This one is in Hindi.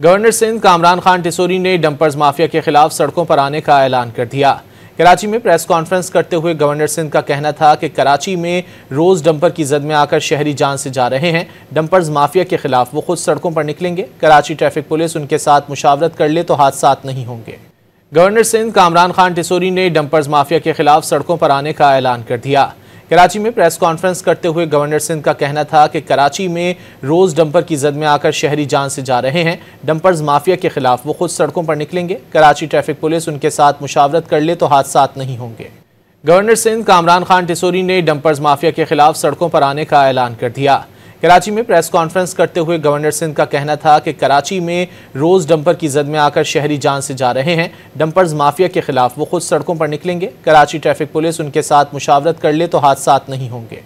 गवर्नर सिंध कामरान खान टिसोरी ने डंपर्स माफिया के खिलाफ सड़कों पर आने का ऐलान कर दिया। कराची में प्रेस कॉन्फ्रेंस करते हुए गवर्नर सिंध का कहना था कि कराची में रोज डंपर की जद में आकर शहरी जान से जा रहे हैं। डंपर्स माफिया के खिलाफ वो खुद सड़कों पर निकलेंगे। कराची ट्रैफिक पुलिस उनके साथ मुशावरत कर ले तो हादसा नहीं होंगे। गवर्नर सिंध कामरान खान टिसोरी ने डंपर्स माफिया के खिलाफ सड़कों पर आने का ऐलान कर दिया। कराची में प्रेस कॉन्फ्रेंस करते हुए गवर्नर सिंध का कहना था कि कराची में रोज डंपर की जद में आकर शहरी जान से जा रहे हैं। डंपर्स माफिया के खिलाफ वो खुद सड़कों पर निकलेंगे। कराची ट्रैफिक पुलिस उनके साथ मुशावरत कर ले तो हादसा नहीं होंगे। गवर्नर सिंध कामरान खान टिसोरी ने डंपर्स माफिया के खिलाफ सड़कों पर आने का ऐलान कर दिया। कराची में प्रेस कॉन्फ्रेंस करते हुए गवर्नर सिंध का कहना था कि कराची में रोज डंपर की जद में आकर शहरी जान से जा रहे हैं। डंपर्स माफिया के खिलाफ वो खुद सड़कों पर निकलेंगे। कराची ट्रैफिक पुलिस उनके साथ मुशावरत कर ले तो हादसा नहीं होंगे।